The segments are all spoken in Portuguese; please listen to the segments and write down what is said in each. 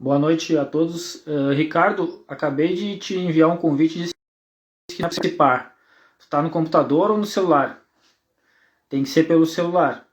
Boa noite a todos. Ricardo, acabei de te enviar um convite e disse que não vai participar. Tu está no computador ou no celular? Tem que ser pelo celular.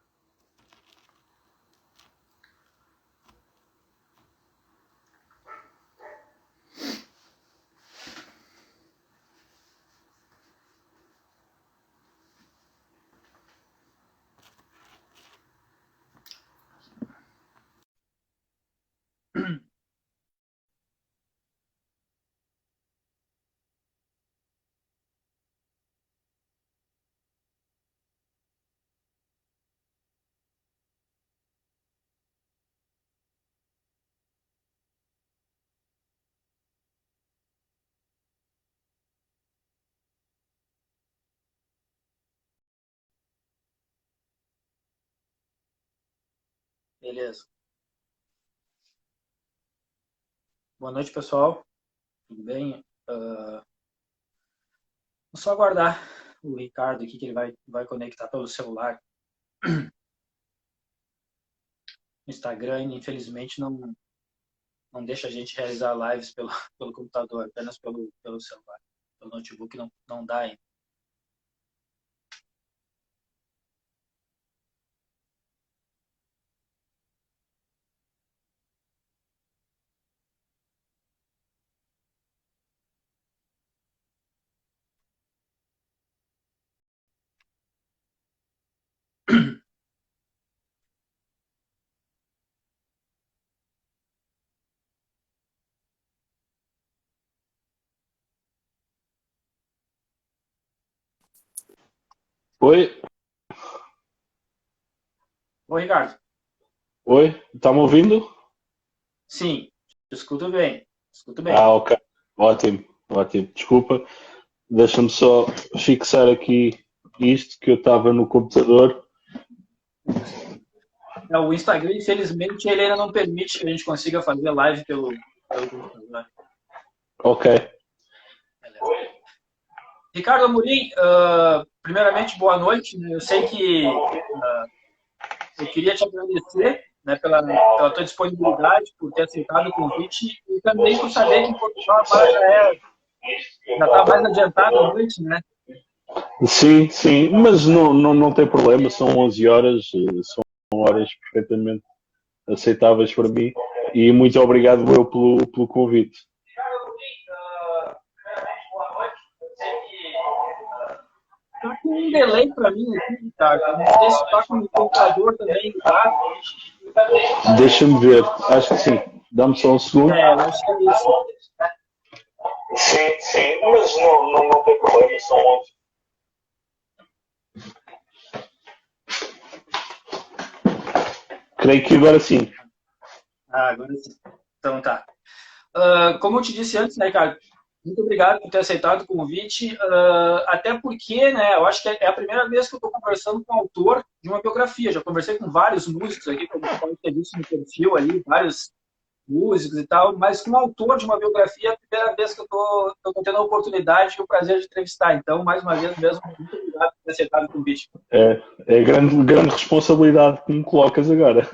Beleza. Boa noite, pessoal. Tudo bem? Vou só aguardar o Ricardo aqui, que ele vai conectar pelo celular. O Instagram, infelizmente, não deixa a gente realizar lives pelo computador, apenas pelo celular. Pelo notebook não dá ainda. Oi, Oi, Ricardo. oi, tá me ouvindo? Sim, te escuto bem. Escuto bem. Ah, ok, ótimo, ótimo. Desculpa, deixa-me só fixar aqui isto que eu estava no computador. O Instagram, infelizmente, ele ainda não permite que a gente consiga fazer live pelo computador. Ok, Beleza. Ricardo Amorim, primeiramente, boa noite. Eu sei que eu queria te agradecer, né, pela tua disponibilidade, por ter aceitado o convite e também por saber que em Portugal agora já está mais adiantada a noite, né? sim, sim, mas não tem problema, são 11 horas, são horas perfeitamente aceitáveis para mim e muito obrigado eu pelo convite. Está com um delay para mim aqui, Ricardo. Não sei se está com o computador também ligado. Deixa-me ver, acho que sim, dá-me só um segundo. Eu acho que é isso. Sim, sim, mas não tem problema, são 11. Creio que agora sim. Agora sim. Então tá. Como eu te disse antes, né, Ricardo, muito obrigado por ter aceitado o convite, até porque, né, eu acho que é a primeira vez que eu estou conversando com o autor de uma biografia. Já conversei com vários músicos aqui, como você pode ter visto no perfil ali, vários músicos e tal, mas com o autor de uma biografia é a primeira vez que eu estou tendo a oportunidade e o prazer de entrevistar. Então, mais uma vez mesmo, muito obrigado por ter aceitado o convite. É grande responsabilidade que me colocas agora.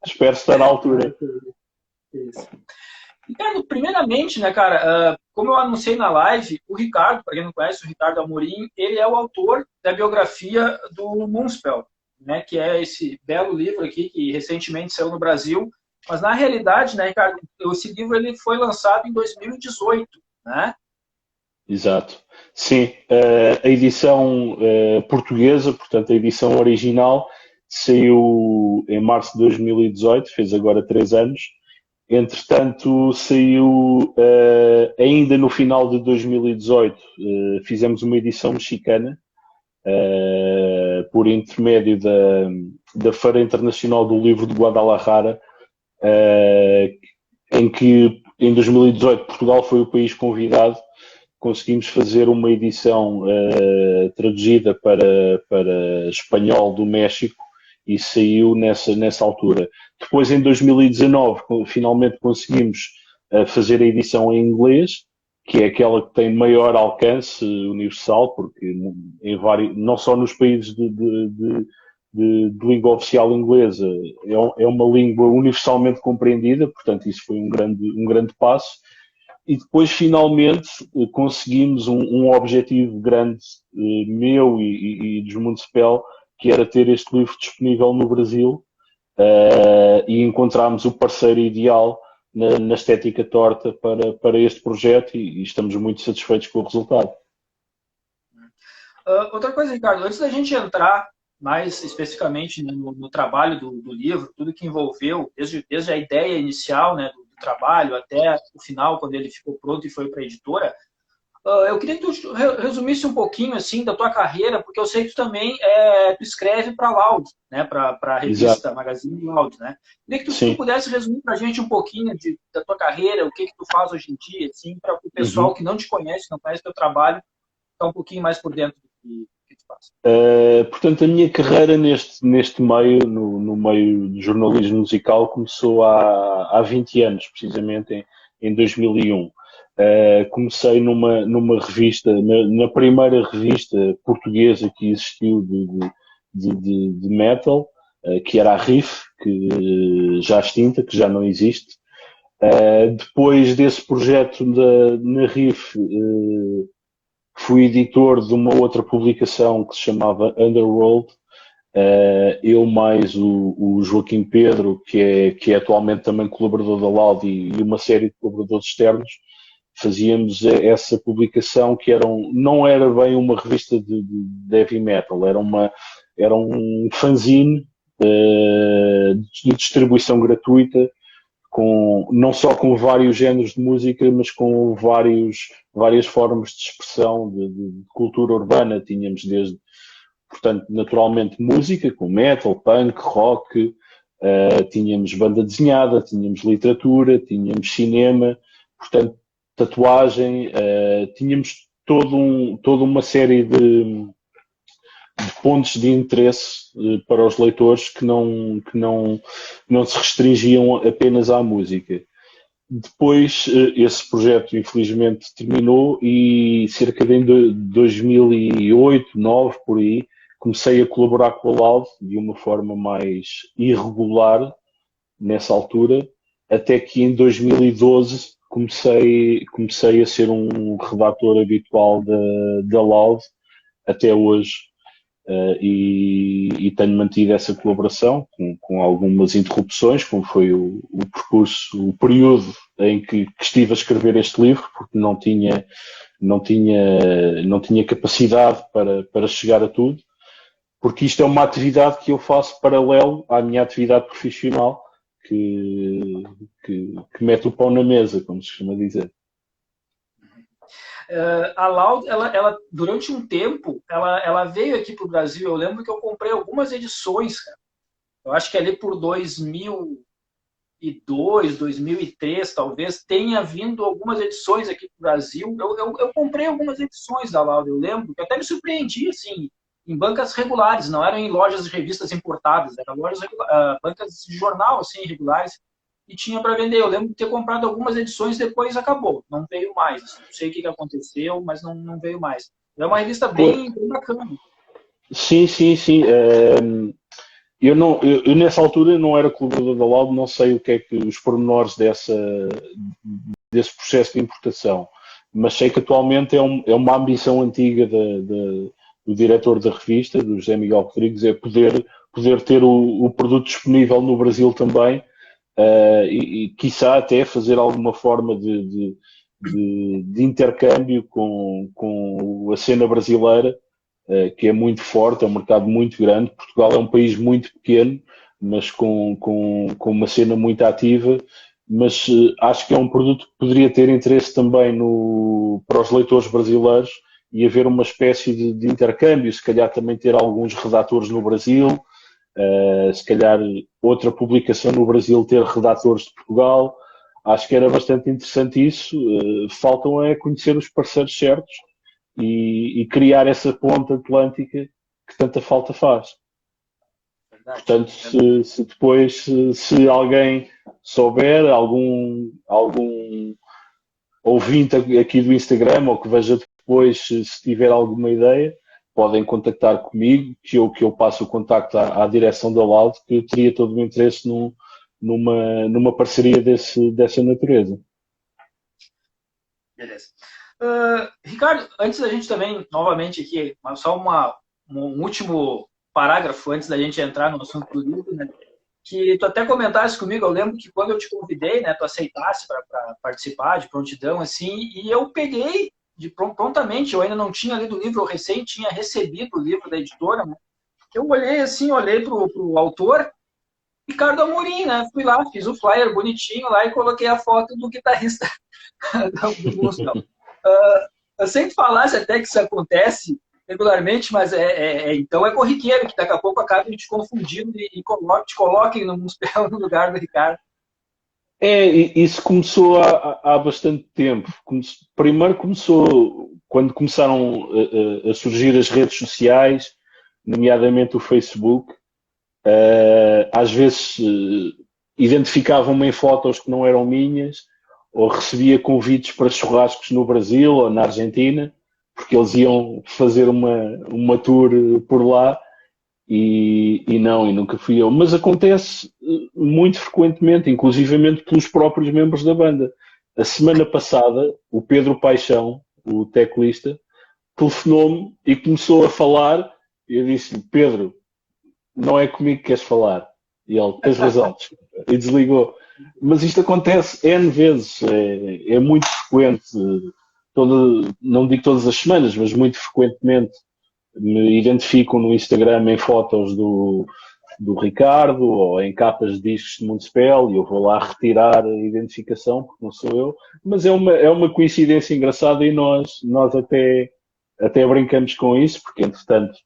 Espero estar à altura. Isso. Ricardo, primeiramente, né, cara, como eu anunciei na live, o Ricardo, para quem não conhece, o Ricardo Amorim, ele é o autor da biografia do Municipal, né, que é esse belo livro aqui que recentemente saiu no Brasil, mas na realidade, né, Ricardo, esse livro ele foi lançado em 2018, né? Exato. Sim, a edição portuguesa, portanto, a edição original, saiu em março de 2018, fez agora 3 anos. Entretanto, saiu ainda no final de 2018, fizemos uma edição mexicana, por intermédio da Feira Internacional do Livro de Guadalajara, em que em 2018 Portugal foi o país convidado. Conseguimos fazer uma edição traduzida para espanhol do México e saiu nessa altura. Depois, em 2019, finalmente conseguimos fazer a edição em inglês, que é aquela que tem maior alcance universal, porque não só nos países de de língua oficial inglesa é uma língua universalmente compreendida, portanto isso foi um grande passo. E depois, finalmente, conseguimos um objetivo grande meu e dos Municipal, que era ter este livro disponível no Brasil, e encontramos o parceiro ideal na estética torta para este projeto e estamos muito satisfeitos com o resultado. Outra coisa, Ricardo, antes da gente entrar mais especificamente no trabalho do livro, tudo que envolveu, desde a ideia inicial, né, do trabalho até o final, quando ele ficou pronto e foi para a editora, eu queria que tu resumisse um pouquinho assim da tua carreira, porque eu sei que tu também tu escreve para Loud, né, para a revista Exato. Magazine Loud, né? Queria que tu Sim. pudesse resumir para a gente um pouquinho da tua carreira, o que tu faz hoje em dia, assim, para o pessoal que não te conhece, não conhece teu trabalho, ficar um pouquinho mais por dentro do que tu faz. Portanto, a minha carreira neste meio, no meio de jornalismo musical, começou há 20 anos, precisamente em 2001. Comecei numa revista, na primeira revista portuguesa que existiu de metal, que era a Riff, que já extinta, que já não existe. Depois desse projeto na Riff, fui editor de uma outra publicação que se chamava Underworld. Eu mais o Joaquim Pedro, que é atualmente também colaborador da Loud e uma série de colaboradores externos, fazíamos essa publicação que não era bem uma revista de heavy metal, era um fanzine de distribuição gratuita, não só com vários géneros de música, mas com várias formas de expressão de cultura urbana. Tínhamos portanto, naturalmente música, com metal, punk, rock, tínhamos banda desenhada, tínhamos literatura, tínhamos cinema, portanto, tatuagem, tínhamos toda uma série de pontos de interesse para os leitores que não se restringiam apenas à música. Depois, esse projeto infelizmente terminou e cerca de 2008, 2009, por aí, comecei a colaborar com a Loud de uma forma mais irregular nessa altura, até que em 2012 comecei a ser um redator habitual da Loud até hoje. E tenho mantido essa colaboração com algumas interrupções, como foi o percurso, o período em que estive a escrever este livro, porque não tinha capacidade para chegar a tudo, porque isto é uma atividade que eu faço paralelo à minha atividade profissional, que mete o pão na mesa, como se costuma dizer. A Loud, ela, durante um tempo, ela veio aqui para o Brasil. Eu lembro que eu comprei algumas edições, cara. Eu acho que ali por 2002, 2003, talvez, tenha vindo algumas edições aqui para o Brasil. Eu comprei algumas edições da Loud, eu lembro, que até me surpreendi, assim, em bancas regulares, não eram em lojas de revistas importadas, eram bancas de jornal, assim, regulares, e tinha para vender. Eu lembro de ter comprado algumas edições, depois acabou, não veio mais. Assim, não sei o que aconteceu, mas não veio mais. É uma revista bem bacana. Sim, sim, sim. Eu nessa altura não era colaborador da Loud, não sei o que é que os pormenores desse processo de importação, mas sei que atualmente é uma ambição antiga do diretor da revista, do José Miguel Rodrigues, é poder ter o produto disponível no Brasil também, e quiçá até fazer alguma forma de intercâmbio com a cena brasileira, que é muito forte, é um mercado muito grande. Portugal é um país muito pequeno, mas com uma cena muito ativa, mas acho que é um produto que poderia ter interesse também para os leitores brasileiros e haver uma espécie de intercâmbio, se calhar também ter alguns redatores no Brasil, se calhar outra publicação no Brasil ter redatores de Portugal. Acho que era bastante interessante isso. Faltam é conhecer os parceiros certos e criar essa ponte atlântica que tanta falta faz. Portanto, se depois, se alguém souber, algum ouvinte aqui do Instagram, ou que veja depois, se tiver alguma ideia, podem contactar comigo, que eu passo o contacto à direção da Loud, que eu teria todo o interesse numa parceria dessa natureza. Beleza. Ricardo, antes da gente também, novamente aqui, só um último parágrafo antes da gente entrar no assunto do livro, né? Que tu até comentasse comigo, eu lembro que quando eu te convidei, né, tu aceitasse para participar de prontidão, assim, e eu peguei prontamente, eu ainda não tinha lido o livro, eu recém tinha recebido o livro da editora, né? Eu olhei assim, olhei pro autor, Ricardo Amorim, né? Fui lá, fiz o flyer bonitinho lá e coloquei a foto do guitarrista do Municipal. Eu sempre falasse até que isso acontece regularmente, mas então é corriqueiro, que daqui a pouco acabem te confundindo e te coloquem no Municipal no lugar do Ricardo. Isso começou há bastante tempo. Primeiro começou quando começaram a surgir as redes sociais, nomeadamente o Facebook. Às vezes identificavam-me em fotos que não eram minhas, ou recebia convites para churrascos no Brasil ou na Argentina, porque eles iam fazer uma tour por lá, e nunca fui eu. Mas acontece muito frequentemente, inclusivamente pelos próprios membros da banda. A semana passada, o Pedro Paixão, o teclista, telefonou-me e começou a falar, e eu disse: Pedro, não é comigo que queres falar. E ele: tens razão, e desligou. Mas isto acontece N vezes, é muito frequente, não digo todas as semanas, mas muito frequentemente me identificam no Instagram em fotos do Ricardo ou em capas de discos de Municipal, e eu vou lá retirar a identificação, porque não sou eu. Mas é uma coincidência engraçada, e nós até brincamos com isso, porque entretanto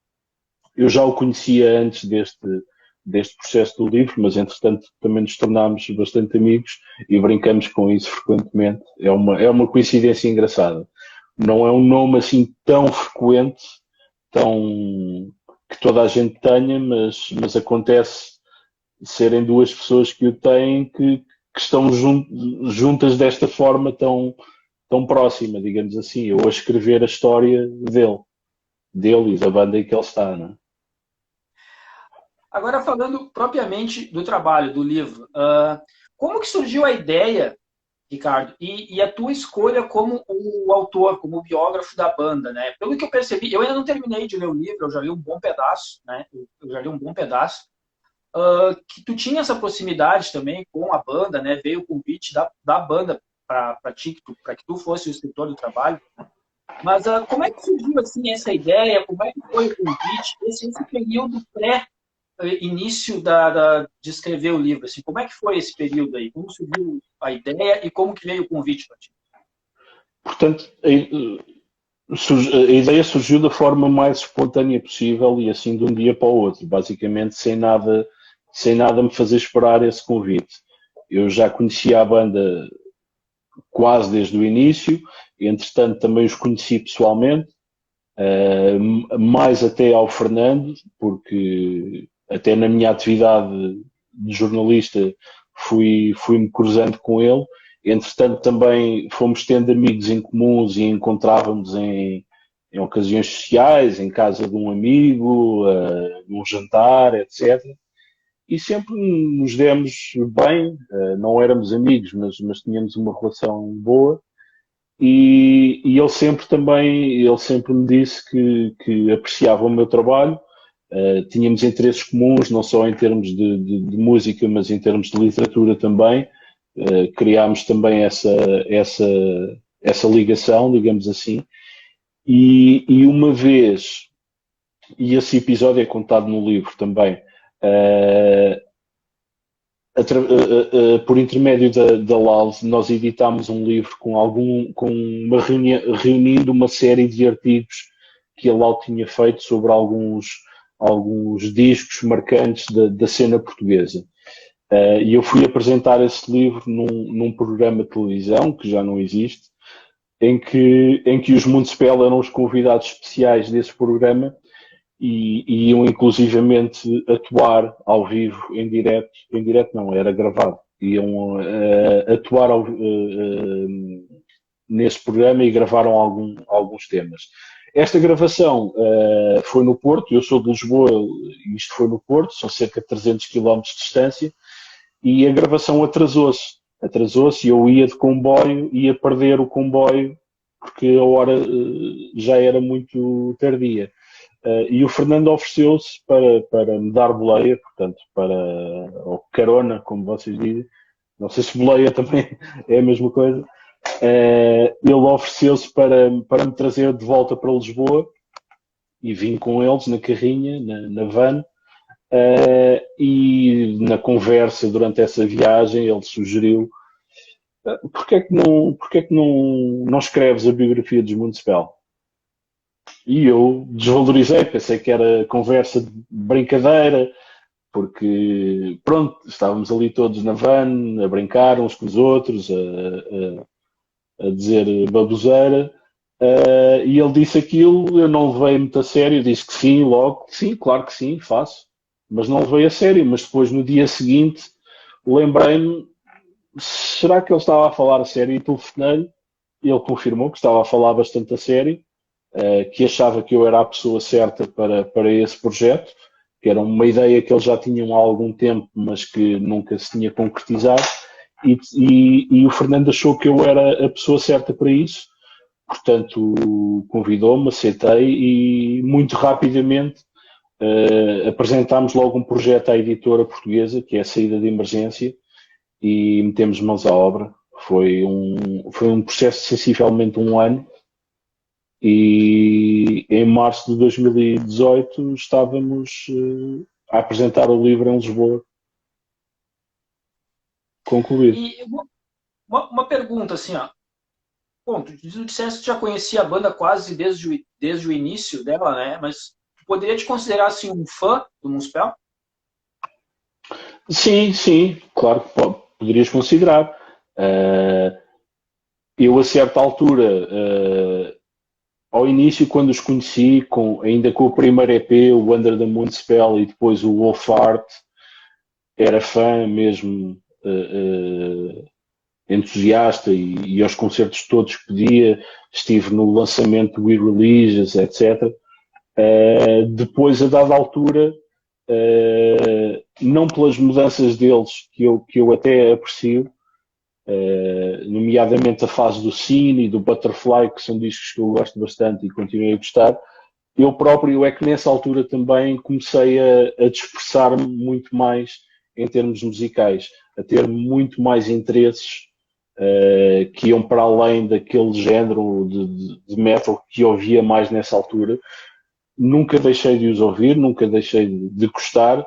eu já o conhecia antes deste processo do livro, mas entretanto também nos tornámos bastante amigos e brincamos com isso frequentemente. É uma coincidência engraçada. Não é um nome assim tão frequente, que toda a gente tenha, mas acontece serem duas pessoas que o têm, que estão juntas desta forma tão próxima, digamos assim. Eu a escrever a história dele e da banda em que ele está, não é? Agora, falando propriamente do trabalho, do livro, como que surgiu a ideia, Ricardo, e a tua escolha como o autor, como o biógrafo da banda, né? Pelo que eu percebi, eu ainda não terminei de ler o livro, eu já li um bom pedaço, né? Eu já li um bom pedaço, que tu tinha essa proximidade também com a banda, né? Veio o convite da banda para ti, para que tu fosse o escritor do trabalho, né? Mas como é que surgiu assim essa ideia? Como é que foi o convite? Esse período início de escrever o livro, assim, como é que foi esse período aí? Como surgiu a ideia e como que veio o convite para ti? Portanto, a ideia surgiu da forma mais espontânea possível e assim de um dia para o outro, basicamente sem nada me fazer esperar esse convite. Eu já conhecia a banda quase desde o início, e entretanto também os conheci pessoalmente, mais até ao Fernando, porque até na minha atividade de jornalista fui-me cruzando com ele. Entretanto também fomos tendo amigos em comuns e encontrávamos em ocasiões sociais, em casa de um amigo, num jantar, etc. E sempre nos demos bem, não éramos amigos, mas tínhamos uma relação boa. E ele sempre me disse que apreciava o meu trabalho. Tínhamos interesses comuns, não só em termos de música, mas em termos de literatura também. Criámos também essa ligação, digamos assim. E uma vez, e esse episódio é contado no livro também, por intermédio da LALS, nós editámos um livro reunindo uma série de artigos que a LAL tinha feito sobre alguns discos marcantes da cena portuguesa. E eu fui apresentar esse livro num programa de televisão, que já não existe, em que os Municipal eram os convidados especiais desse programa, e iam inclusivamente atuar ao vivo, em direto não, era gravado, iam atuar nesse programa e gravaram alguns temas. Esta gravação foi no Porto, eu sou de Lisboa, isto foi no Porto, são cerca de 300 quilómetros de distância, e a gravação atrasou-se e eu ia de comboio, ia perder o comboio porque a hora já era muito tardia. E o Fernando ofereceu-se para me dar boleia, portanto, ou carona, como vocês dizem. Não sei se boleia também é a mesma coisa. Ele ofereceu-se para me trazer de volta para Lisboa e vim com eles na carrinha, na van. E na conversa durante essa viagem ele sugeriu porque é que não escreves a biografia de Municipal? E eu desvalorizei, pensei que era conversa de brincadeira, porque pronto, estávamos ali todos na van a brincar uns com os outros, a dizer baboseira, e ele disse aquilo, eu não levei muito a sério, disse que sim, logo, sim, claro que sim, faço, mas não levei a sério, mas depois no dia seguinte lembrei-me, será que ele estava a falar a sério? E telefonei-lhe, e ele confirmou que estava a falar bastante a sério, que achava que eu era a pessoa certa para esse projeto, que era uma ideia que eles já tinham há algum tempo, mas que nunca se tinha concretizado, e o Fernando achou que eu era a pessoa certa para isso, portanto convidou-me, aceitei e muito rapidamente apresentámos logo um projeto à editora portuguesa, que é a Saída de Emergência, e metemos mãos à obra. Foi um processo de sensivelmente um ano, e em março de 2018 estávamos a apresentar o livro em Lisboa, concluído. E uma pergunta, assim, ó. Bom, tu disseste que já conhecia a banda quase desde o início dela, né? Mas tu poderia te considerar, assim, um fã do Municipal? Sim, sim, claro que poderias considerar. Eu, a certa altura, ao início, quando os conheci, ainda com o primeiro EP, o Under the Moon Spell, e depois o Wolf Art, era fã mesmo, entusiasta, e aos concertos todos que podia. Estive no lançamento do We Religious, etc. Depois, a dada altura, não pelas mudanças deles, que eu até aprecio, nomeadamente a fase do Cine e do Butterfly, que são discos que eu gosto bastante e continuo a gostar. Eu próprio é que nessa altura também comecei a dispersar-me muito mais em termos musicais, a ter muito mais interesses que iam para além daquele género de metal que eu ouvia mais nessa altura. Nunca deixei de os ouvir, nunca deixei de gostar,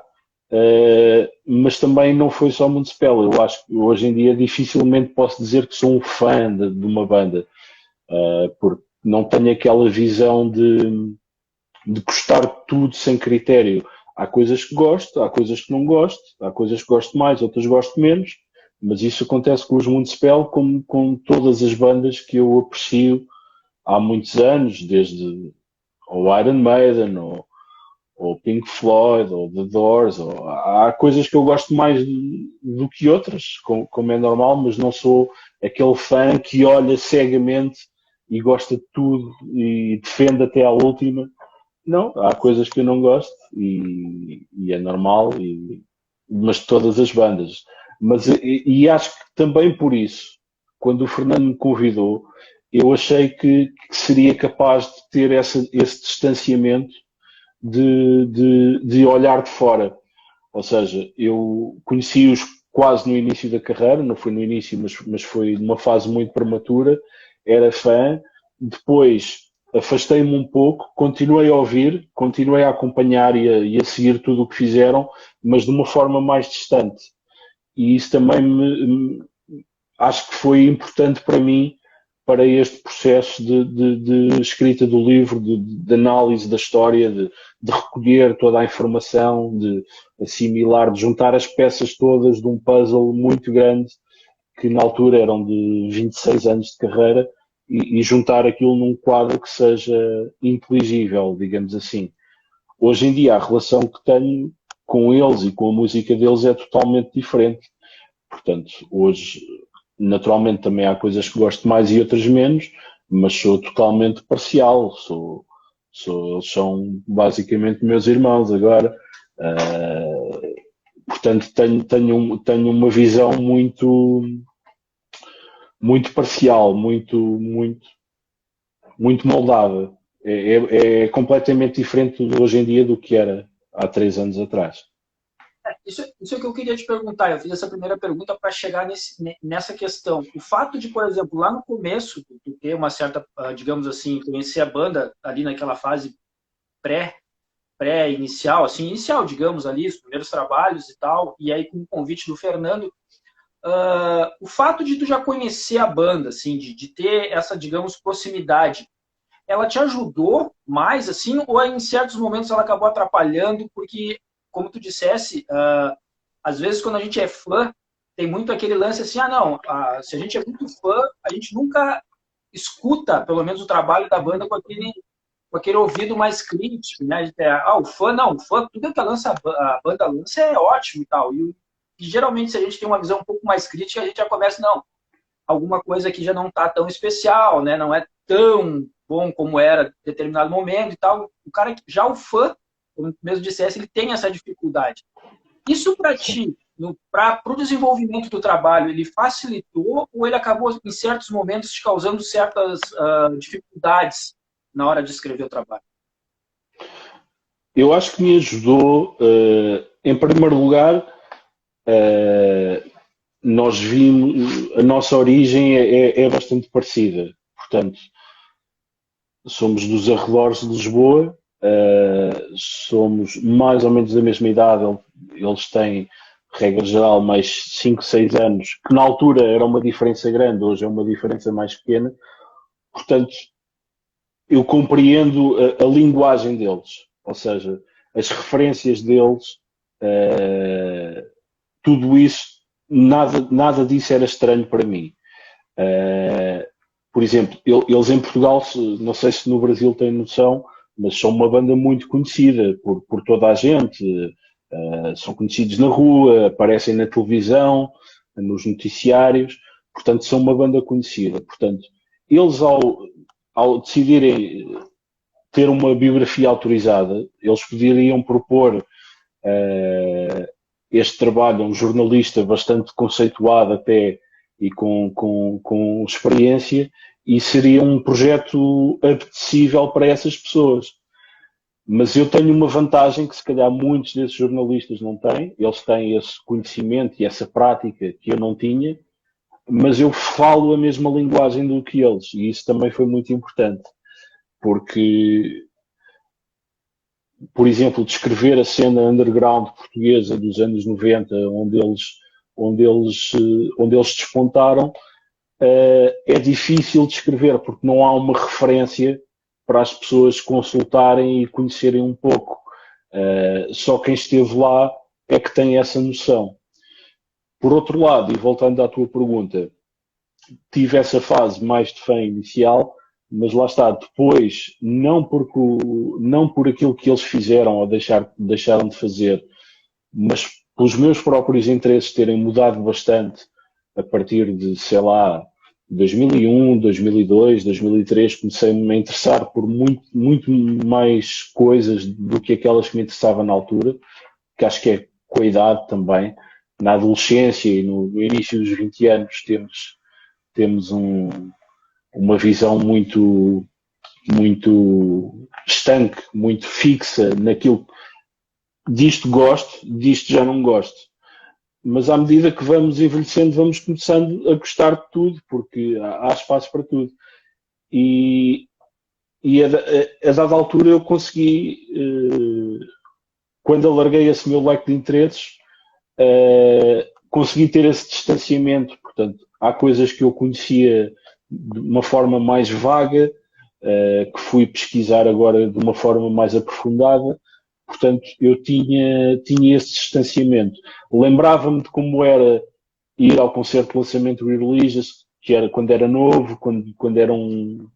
mas também não foi só Municipal. Eu acho que hoje em dia dificilmente posso dizer que sou um fã de uma banda, porque não tenho aquela visão de gostar de tudo sem critério. Há coisas que gosto, há coisas que não gosto, há coisas que gosto mais, outras gosto menos, mas isso acontece com os Municipal como com todas as bandas que eu aprecio há muitos anos, desde o Iron Maiden, ou Pink Floyd, ou The Doors. Há coisas que eu gosto mais do que outras, como é normal, mas não sou aquele fã que olha cegamente e gosta de tudo e defende até à última. Não, há coisas que eu não gosto e é normal, mas de todas as bandas. E acho que também por isso, quando o Fernando me convidou, eu achei que seria capaz de ter esse distanciamento de olhar de fora. Ou seja, eu conheci-os quase no início da carreira, não foi no início, mas foi numa fase muito prematura, era fã, depois afastei-me um pouco, continuei a ouvir, continuei a acompanhar e a seguir tudo o que fizeram, mas de uma forma mais distante. E isso também acho que foi importante para mim, para este processo de escrita do livro, de análise da história, de recolher toda a informação, de assimilar, de juntar as peças todas de um puzzle muito grande, que na altura eram de 26 anos de carreira, e juntar aquilo num quadro que seja inteligível, digamos assim. Hoje em dia, a relação que tenho com eles e com a música deles é totalmente diferente. Portanto, hoje, naturalmente, também há coisas que gosto mais e outras menos, mas sou totalmente parcial. Eles são basicamente meus irmãos agora. Portanto, tenho uma visão muito parcial, muito moldada. É completamente diferente de hoje em dia do que era há 3 anos atrás. Isso é o que eu queria te perguntar. Eu fiz essa primeira pergunta para chegar nessa questão. O fato de, por exemplo, lá no começo, tu ter uma certa, digamos assim, conhecer a banda ali naquela fase pré-inicial, assim, inicial, digamos, ali, os primeiros trabalhos e tal, e aí com o convite do Fernando, o fato de tu já conhecer a banda, assim, de ter essa, digamos, proximidade, ela te ajudou mais, assim, ou em certos momentos ela acabou atrapalhando, porque, como tu dissesse, às vezes quando a gente é fã, tem muito aquele lance assim, não, se a gente é muito fã, a gente nunca escuta, pelo menos, o trabalho da banda com aquele ouvido mais crítico, né? O fã, não, o fã, tudo que a banda lança é ótimo e tal. E geralmente, se a gente tem uma visão um pouco mais crítica, a gente já começa, não, alguma coisa aqui já não está tão especial, né? Não é tão bom como era em determinado momento e tal. O cara, já o fã, como mesmo dissesse, ele tem essa dificuldade. Isso para ti, para o desenvolvimento do trabalho, ele facilitou ou ele acabou, em certos momentos, te causando certas dificuldades na hora de escrever o trabalho? Eu acho que me ajudou, em primeiro lugar, nós vimos, a nossa origem é bastante parecida. Portanto, somos dos arredores de Lisboa, somos mais ou menos da mesma idade, eles têm, regra geral, mais 5, 6 anos, que na altura era uma diferença grande, hoje é uma diferença mais pequena. Portanto, eu compreendo a linguagem deles, ou seja, as referências deles, tudo isso, nada disso era estranho para mim. Por exemplo, eles em Portugal, não sei se no Brasil têm noção, mas são uma banda muito conhecida por toda a gente. São conhecidos na rua, aparecem na televisão, nos noticiários, portanto são uma banda conhecida. Portanto, eles ao decidirem ter uma biografia autorizada, eles poderiam propor este trabalho a um jornalista bastante conceituado até e com experiência, e seria um projeto apetecível para essas pessoas. Mas eu tenho uma vantagem que se calhar muitos desses jornalistas não têm. Eles têm esse conhecimento e essa prática que eu não tinha, mas eu falo a mesma linguagem do que eles, e isso também foi muito importante, porque, por exemplo, descrever a cena underground portuguesa dos anos 90, onde eles despontaram, é difícil de escrever, porque não há uma referência para as pessoas consultarem e conhecerem um pouco. Só quem esteve lá é que tem essa noção. Por outro lado, e voltando à tua pergunta, tive essa fase mais de fã inicial, mas lá está, depois, não por aquilo que eles fizeram ou deixaram de fazer, mas pelos meus próprios interesses terem mudado bastante a partir de, sei lá, 2001, 2002, 2003, comecei-me a interessar por muito mais coisas do que aquelas que me interessavam na altura, que acho que é com a idade também. Na adolescência e no início dos 20 anos temos uma visão muito estanque, muito fixa naquilo. Disto gosto, disto já não gosto. Mas à medida que vamos envelhecendo, vamos começando a gostar de tudo, porque há espaço para tudo. E a dada altura eu consegui, quando alarguei esse meu leque de interesses, consegui ter esse distanciamento. Portanto, há coisas que eu conhecia de uma forma mais vaga, que fui pesquisar agora de uma forma mais aprofundada. Portanto, eu tinha esse distanciamento. Lembrava-me de como era ir ao concerto de lançamento Religious, que era quando era novo, quando era um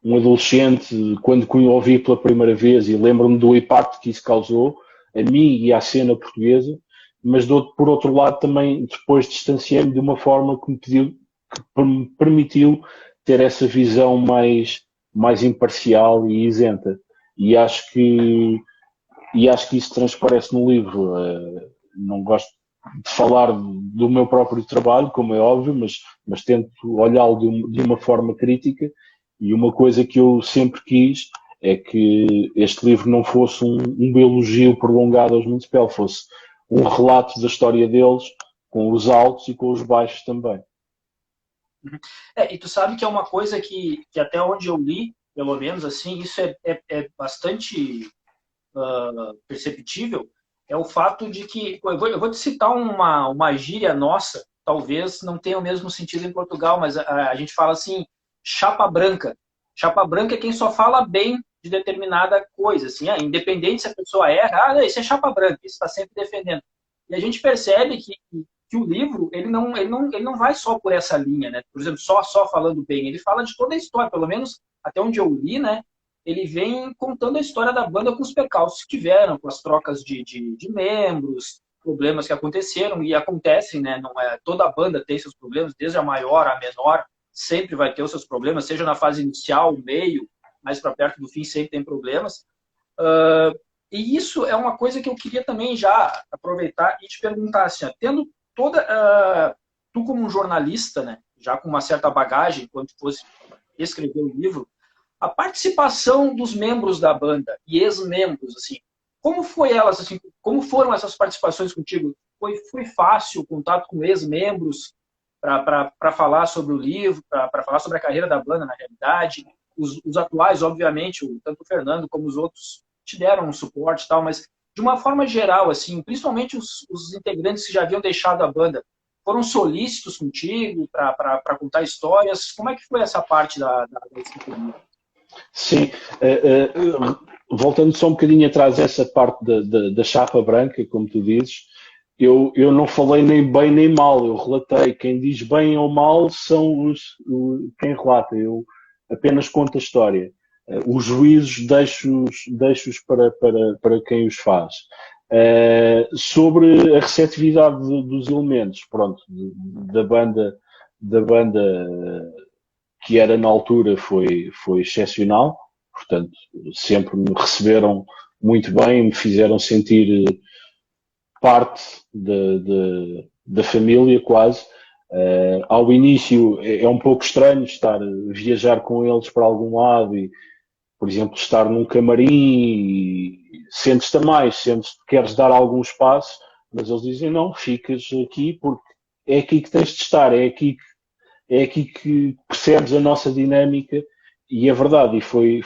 adolescente, quando o ouvi pela primeira vez, e lembro-me do impacto que isso causou a mim e à cena portuguesa, mas por outro lado também depois distanciei-me de uma forma que me permitiu ter essa visão mais imparcial e isenta. e acho que isso transparece no livro. Não gosto de falar do meu próprio trabalho, como é óbvio, mas tento olhá-lo de uma forma crítica, e uma coisa que eu sempre quis é que este livro não fosse um elogio prolongado aos Municipal, fosse um relato da história deles, com os altos e com os baixos também. E tu sabe que é uma coisa que até onde eu li, pelo menos assim, isso é bastante perceptível, é o fato de que, eu vou te citar uma gíria nossa, talvez não tenha o mesmo sentido em Portugal, mas a gente fala assim, chapa branca. Chapa branca é quem só fala bem de determinada coisa, assim, independente se a pessoa erra, isso é chapa branca, isso está sempre defendendo. E a gente percebe que o livro, ele não vai só por essa linha, né? Por exemplo, só falando bem, ele fala de toda a história, pelo menos até onde eu li, né? Ele vem contando a história da banda com os percalços que tiveram, com as trocas de membros, problemas que aconteceram e acontecem, né? Não é, toda a banda tem seus problemas, desde a maior à menor, sempre vai ter os seus problemas, seja na fase inicial, meio, mais para perto do fim, sempre tem problemas. E isso é uma coisa que eu queria também já aproveitar e te perguntar, assim, tendo toda... tu como um jornalista, né, já com uma certa bagagem, quando fosse escrever o livro, a participação dos membros da banda e ex-membros, assim, como foi elas, assim, como foram essas participações contigo? Foi fácil o contato com ex-membros para falar sobre o livro, para falar sobre a carreira da banda na realidade? Os atuais, obviamente, tanto o Fernando como os outros te deram um suporte e tal, mas de uma forma geral, assim, principalmente os integrantes que já haviam deixado a banda, foram solícitos contigo para contar histórias? Como é que foi essa parte da escrita do livro? Sim, voltando só um bocadinho atrás essa parte da chapa branca, como tu dizes, eu não falei nem bem nem mal, eu relatei. Quem diz bem ou mal são quem relata, eu apenas conto a história. Os juízos deixo-os para quem os faz. Sobre a receptividade dos elementos, pronto, da banda que era na altura foi excepcional, portanto, sempre me receberam muito bem, me fizeram sentir parte da família quase. Ao início é um pouco estranho viajar com eles para algum lado e, por exemplo, estar num camarim e sentes-te a mais, sentes que queres dar algum espaço, mas eles dizem não, ficas aqui porque é aqui que tens de estar, é aqui que percebes a nossa dinâmica, e é verdade, e foi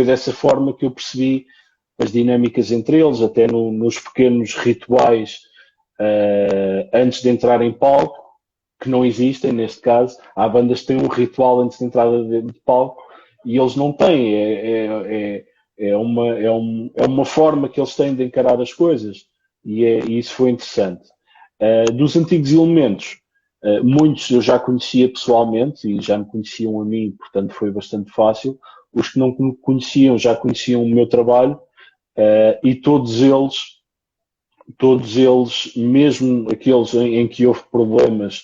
dessa forma que eu percebi as dinâmicas entre eles, até nos pequenos rituais antes de entrar em palco, que não existem neste caso. Há bandas que têm um ritual antes de entrada de palco e eles não têm. É uma forma que eles têm de encarar as coisas, e isso foi interessante. Dos antigos elementos, muitos eu já conhecia pessoalmente e já me conheciam a mim, portanto foi bastante fácil. Os que não me conheciam já conheciam o meu trabalho, e todos eles, mesmo aqueles em que houve problemas,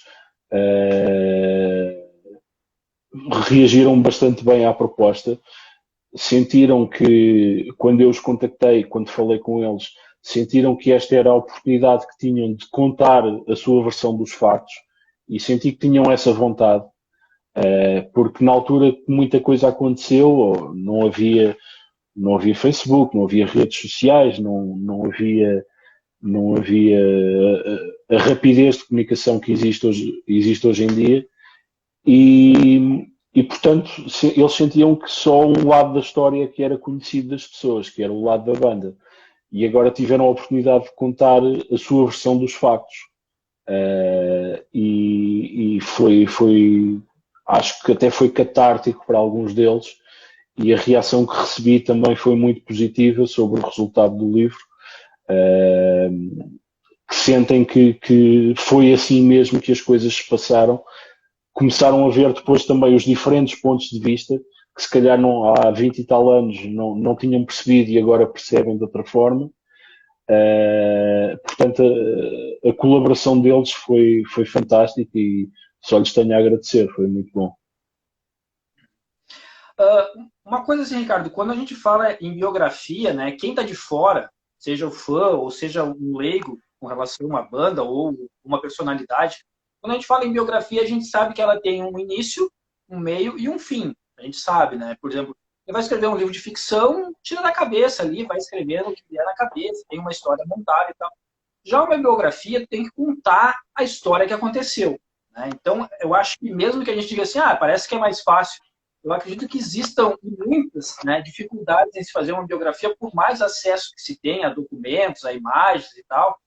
reagiram bastante bem à proposta. Sentiram que, quando eu os contactei, quando falei com eles, sentiram que esta era a oportunidade que tinham de contar a sua versão dos factos, e senti que tinham essa vontade, porque na altura muita coisa aconteceu, não havia Facebook, não havia redes sociais, não havia a rapidez de comunicação que existe hoje em dia, e portanto eles sentiam que só um lado da história que era conhecido das pessoas, que era o lado da banda, e agora tiveram a oportunidade de contar a sua versão dos factos. E acho que até foi catártico para alguns deles, e a reação que recebi também foi muito positiva sobre o resultado do livro, que sentem que foi assim mesmo que as coisas se passaram. Começaram a ver depois também os diferentes pontos de vista, que se calhar há 20 e tal anos não tinham percebido e agora percebem de outra forma. Portanto, a colaboração deles foi fantástica, e só lhes tenho a agradecer, foi muito bom. Uma coisa assim, Ricardo, quando a gente fala em biografia, né, quem está de fora, seja o fã ou seja um leigo com relação a uma banda ou uma personalidade, quando a gente fala em biografia, a gente sabe que ela tem um início, um meio e um fim. A gente sabe, né? Por exemplo, você vai escrever um livro de ficção, tira da cabeça ali, vai escrevendo o que vier na cabeça, tem uma história montada e tal. Já uma biografia tem que contar a história que aconteceu, né? Então, eu acho que mesmo que a gente diga assim, parece que é mais fácil, eu acredito que existam muitas, né, dificuldades em se fazer uma biografia, por mais acesso que se tenha a documentos, a imagens e tal.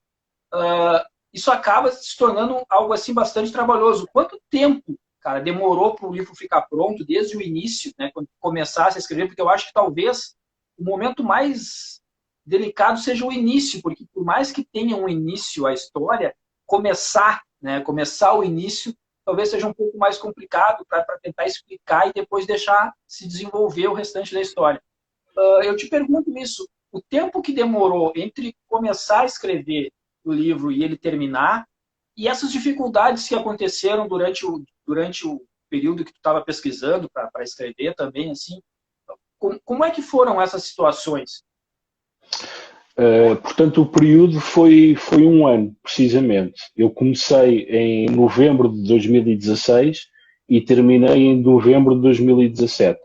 Isso acaba se tornando algo assim bastante trabalhoso. Quanto tempo, cara, demorou para o livro ficar pronto desde o início, né, quando começasse a escrever? Porque eu acho que talvez o momento mais delicado seja o início, porque por mais que tenha um início a história, começar, né, começar o início talvez seja um pouco mais complicado para tentar explicar e depois deixar se desenvolver o restante da história. Eu te pergunto isso, o tempo que demorou entre começar a escrever o livro e ele terminar, e essas dificuldades que aconteceram durante o período que tu estava pesquisando para escrever também, assim, como é que foram essas situações? Portanto, o período foi um ano, precisamente. Eu comecei em novembro de 2016 e terminei em novembro de 2017.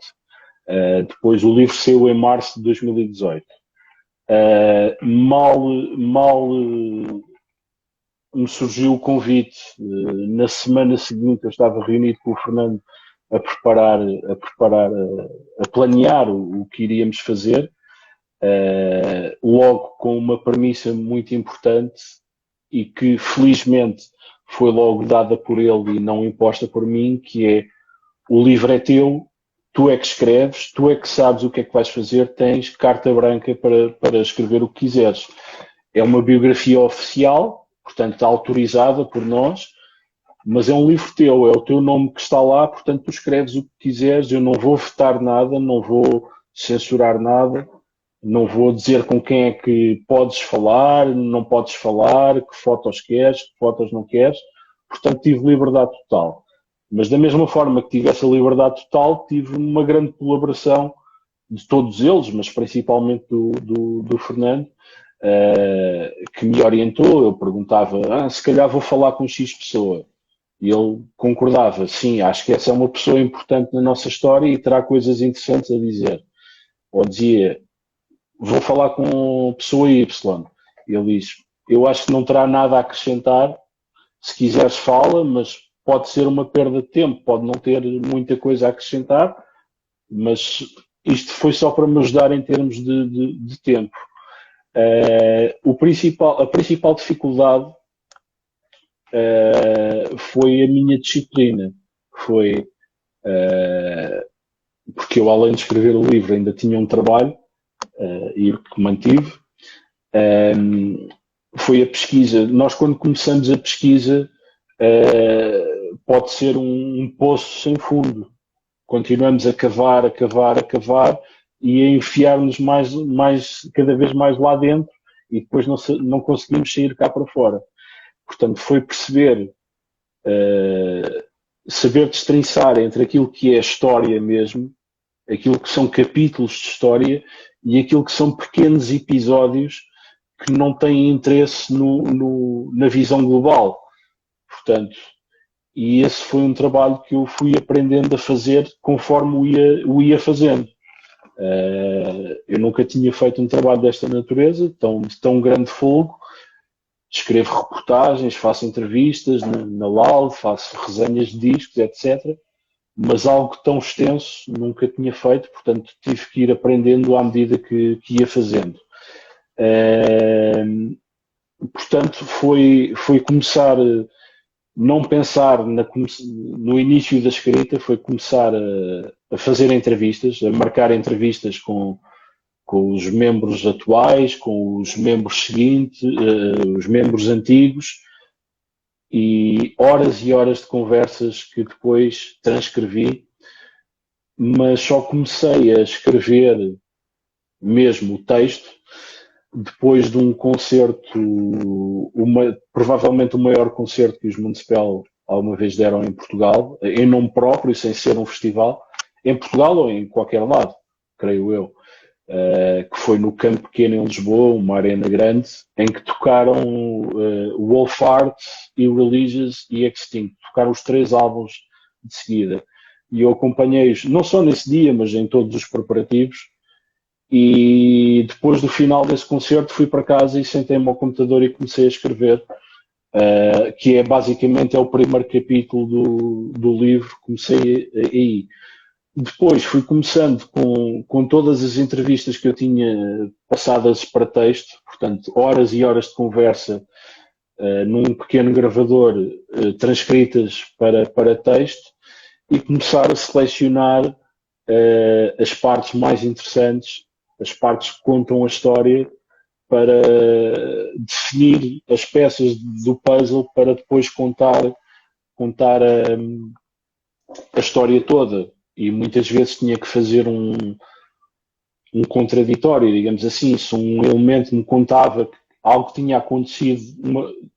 Depois o livro saiu em março de 2018. Mal me surgiu o convite. Na semana seguinte eu estava reunido com o Fernando a preparar, a planear o que iríamos fazer. Logo com uma premissa muito importante e que felizmente foi logo dada por ele e não imposta por mim, que é: o livro é teu, tu é que escreves, tu é que sabes o que é que vais fazer, tens carta branca para escrever o que quiseres. É uma biografia oficial, portanto autorizada por nós, mas é um livro teu, é o teu nome que está lá, portanto tu escreves o que quiseres, eu não vou vetar nada, não vou censurar nada, não vou dizer com quem é que podes falar, não podes falar, que fotos queres, que fotos não queres. Portanto, tive liberdade total. Mas da mesma forma que tive essa liberdade total, tive uma grande colaboração de todos eles, mas principalmente do Fernando, que me orientou. Eu perguntava, se calhar vou falar com X pessoa. E ele concordava, sim, acho que essa é uma pessoa importante na nossa história e terá coisas interessantes a dizer. Ou dizia, vou falar com pessoa Y. Ele diz, eu acho que não terá nada a acrescentar, se quiseres fala, mas pode ser uma perda de tempo, pode não ter muita coisa a acrescentar, mas isto foi só para me ajudar em termos de tempo. A principal dificuldade foi a minha disciplina. Foi porque eu, além de escrever o livro, ainda tinha um trabalho e que mantive. Foi a pesquisa. Nós, quando começamos a pesquisa, pode ser um poço sem fundo. Continuamos a cavar e a enfiar-nos cada vez mais lá dentro e depois não conseguimos sair cá para fora. Portanto, foi perceber, saber destrinçar entre aquilo que é a história mesmo, aquilo que são capítulos de história e aquilo que são pequenos episódios que não têm interesse na visão global. Portanto, e esse foi um trabalho que eu fui aprendendo a fazer conforme o ia fazendo. Eu nunca tinha feito um trabalho desta natureza, de tão grande fogo. Escrevo reportagens, faço entrevistas na Loud, faço resenhas de discos, etc. Mas algo tão extenso nunca tinha feito, portanto tive que ir aprendendo à medida que ia fazendo. Portanto, foi começar, não pensar no início da escrita, foi começar a fazer entrevistas, a marcar entrevistas com os membros atuais, com os membros seguintes, os membros antigos, e horas de conversas que depois transcrevi, mas só comecei a escrever mesmo o texto depois de um concerto, provavelmente o maior concerto que os Municipal alguma vez deram em Portugal, em nome próprio, sem ser um festival. em Portugal ou em qualquer lado, creio eu, que foi no Campo Pequeno em Lisboa, uma arena grande, em que tocaram Wolf Art e Religious e Extinct, tocaram os 3 álbuns de seguida. E eu acompanhei-os, não só nesse dia, mas em todos os preparativos, e depois do final desse concerto fui para casa e sentei-me ao computador e comecei a escrever, que é basicamente o primeiro capítulo do livro. Comecei aí. Depois fui começando com todas as entrevistas que eu tinha passadas para texto, portanto, horas e horas de conversa num pequeno gravador, transcritas para texto, e começar a selecionar as partes mais interessantes, as partes que contam a história, para definir as peças do puzzle para depois contar a história toda. E muitas vezes tinha que fazer um contraditório, digamos assim. Se um elemento me contava que algo tinha acontecido de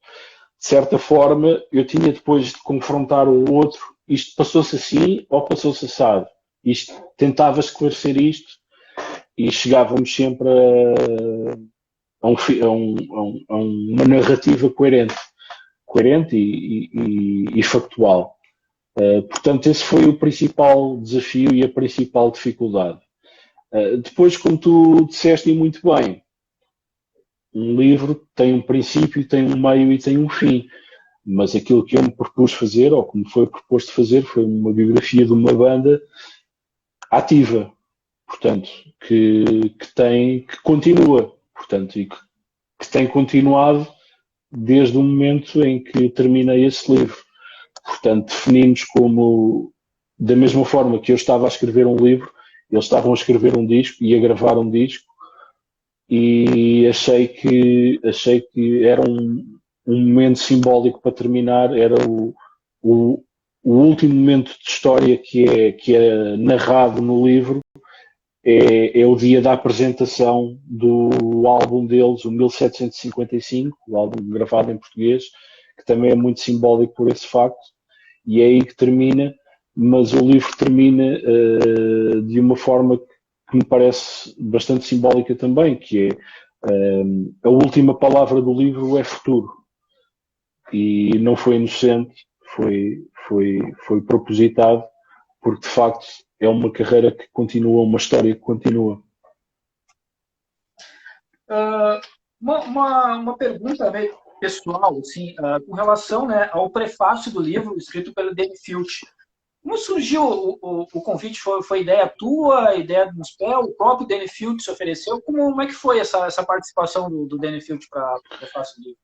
certa forma, eu tinha depois de confrontar o outro. Isto passou-se assim ou passou-se assado? Isto, tentava esclarecer isto e chegávamos sempre a uma narrativa coerente e factual. Portanto, esse foi o principal desafio e a principal dificuldade. Depois, como tu disseste e muito bem, um livro tem um princípio, tem um meio e tem um fim. Mas aquilo que eu me propus fazer, ou que me foi proposto fazer, foi uma biografia de uma banda ativa, portanto, que continua, portanto, e que tem continuado desde o momento em que terminei esse livro. Portanto, definimos como, da mesma forma que eu estava a escrever um livro, eles estavam a escrever um disco e a gravar um disco, e achei que era um momento simbólico para terminar. Era o último momento de história que é narrado no livro, é o dia da apresentação do álbum deles, o 1755, o álbum gravado em português, que também é muito simbólico por esse facto, e é aí que termina. Mas o livro termina de uma forma que me parece bastante simbólica também, que é a última palavra do livro é futuro, e não foi inocente, foi propositado, porque de facto é uma carreira que continua, uma história que continua. Uma pergunta meio pessoal, assim, com relação, né, ao prefácio do livro escrito pelo Danny Filch. Como surgiu o convite? Foi ideia tua, ideia do Municipal? O próprio Danny Filch se ofereceu? Como é que foi essa participação do Danny Filch para o prefácio do livro?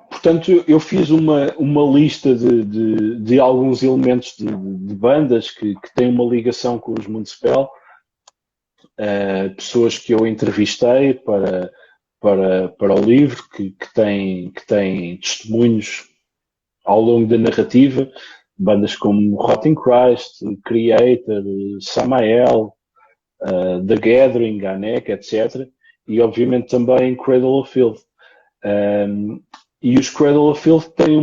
Portanto, eu fiz uma lista de alguns elementos de bandas que têm uma ligação com os Municipal, pessoas que eu entrevistei para o livro, que têm testemunhos ao longo da narrativa, bandas como Rotting Christ, Creator, Samael, The Gathering, Anek, etc. E obviamente também Cradle of Filth. E os Cradle of Filth têm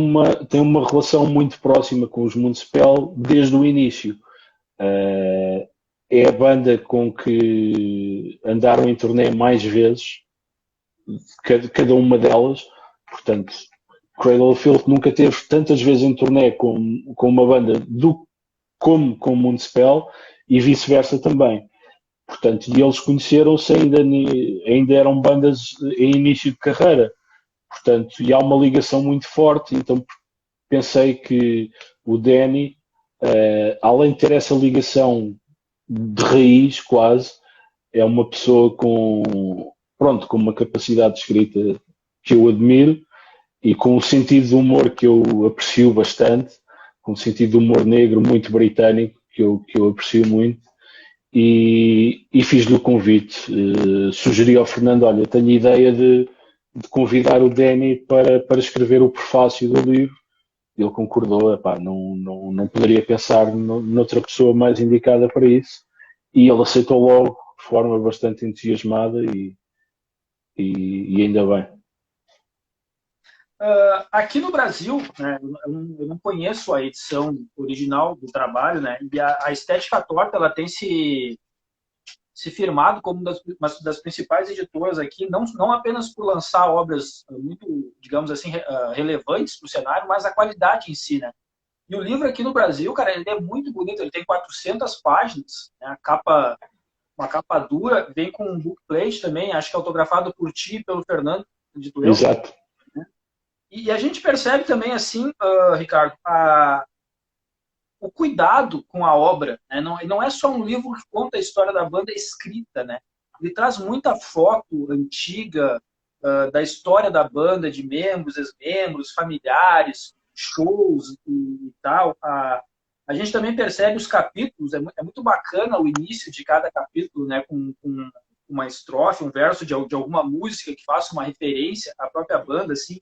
uma relação muito próxima com os Municipal desde o início. É a banda com que andaram em turnê mais vezes, cada uma delas. Portanto, Cradle of Filth nunca teve tantas vezes em turnê com uma banda como com o Municipal, e vice-versa também. Portanto, e eles conheceram-se ainda eram bandas em início de carreira. Portanto, e há uma ligação muito forte. Então pensei que o Danny, além de ter essa ligação de raiz quase, é uma pessoa com uma capacidade de escrita que eu admiro, e com um sentido de humor que eu aprecio bastante, com um sentido de humor negro muito britânico que eu aprecio muito. E fiz-lhe o convite. Sugeri ao Fernando: olha, tenho a ideia de convidar o Danny para escrever o prefácio do livro. Ele concordou. Epá, não poderia pensar noutra pessoa mais indicada para isso, e ele aceitou logo de forma bastante entusiasmada, e ainda bem. Aqui no Brasil, né, eu não conheço a edição original do trabalho, né, e a Estética Torta ela tem se firmado como uma das principais editoras aqui, não apenas por lançar obras muito, digamos assim, relevantes para o cenário, mas a qualidade em si, né? E o livro aqui no Brasil, cara, ele é muito bonito, ele tem 400 páginas, né? Uma capa dura, vem com um bookplate também, acho que é autografado por ti e pelo Fernando, acredito eu. Exato. E a gente percebe também, assim, Ricardo, o cuidado com a obra, né? Não é só um livro que conta a história da banda escrita, né? Ele traz muita foto antiga da história da banda, de membros, ex-membros, familiares, shows e tal. A gente também percebe os capítulos, é muito bacana o início de cada capítulo, né? Com uma estrofe, um verso de alguma música que faça uma referência à própria banda, assim.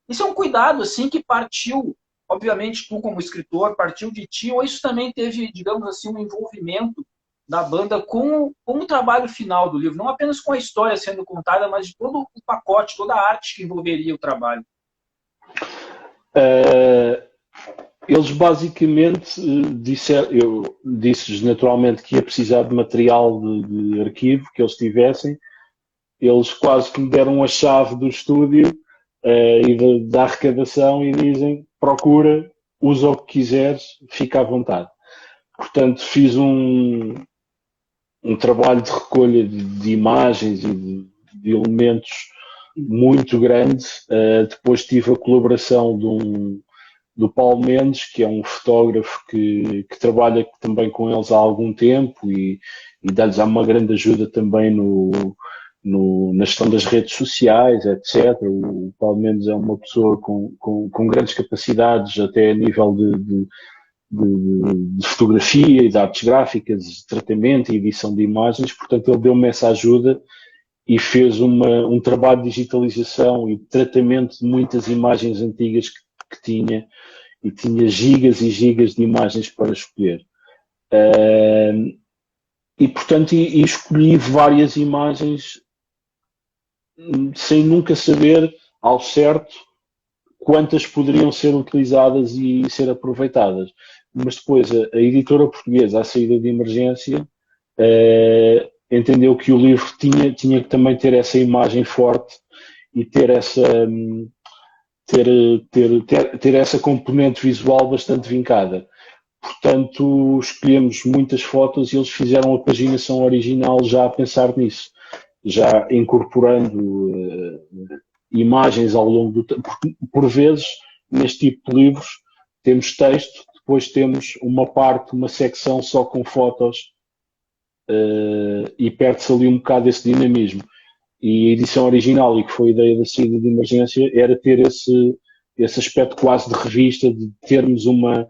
Isso é um cuidado, assim, que partiu, obviamente, tu como escritor, partiu de ti, ou isso também teve, digamos assim, um envolvimento da banda com o trabalho final do livro, não apenas com a história sendo contada, mas de todo o pacote, toda a arte que envolveria o trabalho. Eles basicamente disseram, eu disse-lhes naturalmente que ia precisar de material de arquivo que eles tivessem. Eles quase que me deram a chave do estúdio e da arrecadação e dizem: procura, usa o que quiseres, fica à vontade. Portanto, fiz um trabalho de recolha de imagens e de elementos muito grande. Depois tive a colaboração do Paulo Mendes, que é um fotógrafo que trabalha também com eles há algum tempo e dá-lhes uma grande ajuda também na gestão das redes sociais, etc. O Paulo Mendes é uma pessoa com grandes capacidades, até a nível de fotografia e de artes gráficas, de tratamento e edição de imagens, portanto ele deu-me essa ajuda e fez um trabalho de digitalização e de tratamento de muitas imagens antigas que tinha, e tinha gigas e gigas de imagens para escolher. E portanto, escolhi várias imagens sem nunca saber ao certo quantas poderiam ser utilizadas e ser aproveitadas. Mas depois a editora portuguesa, à saída de emergência, entendeu que o livro tinha que também ter essa imagem forte e ter essa componente visual bastante vincada. Portanto, escolhemos muitas fotos e eles fizeram a paginação original já a pensar nisso, já incorporando imagens ao longo do tempo. Por vezes, neste tipo de livros, temos texto, depois temos uma parte, uma secção só com fotos e perde-se ali um bocado esse dinamismo. E a edição original, e que foi a ideia da saída de emergência, era ter esse aspecto quase de revista, de termos uma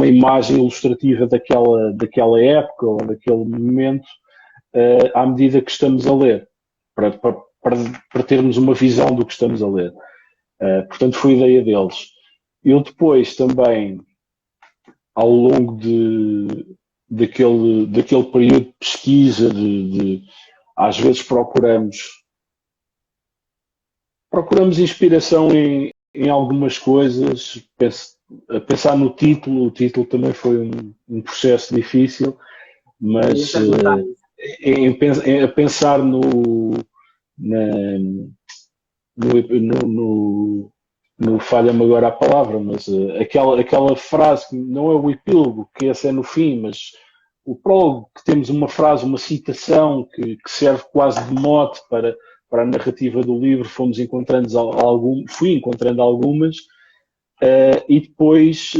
imagem ilustrativa daquela época ou daquele momento à medida que estamos a ler, para termos uma visão do que estamos a ler. Portanto, foi a ideia deles. Eu depois também, ao longo daquele período de pesquisa, às vezes procuramos inspiração em algumas coisas, a pensar no título. O título também foi um processo difícil, mas a pensar no falha-me agora a palavra, mas aquela frase que não é o epílogo, que esse é no fim, mas o prólogo, que temos uma frase, uma citação que serve quase de mote para a narrativa do livro, fui encontrando algumas, e depois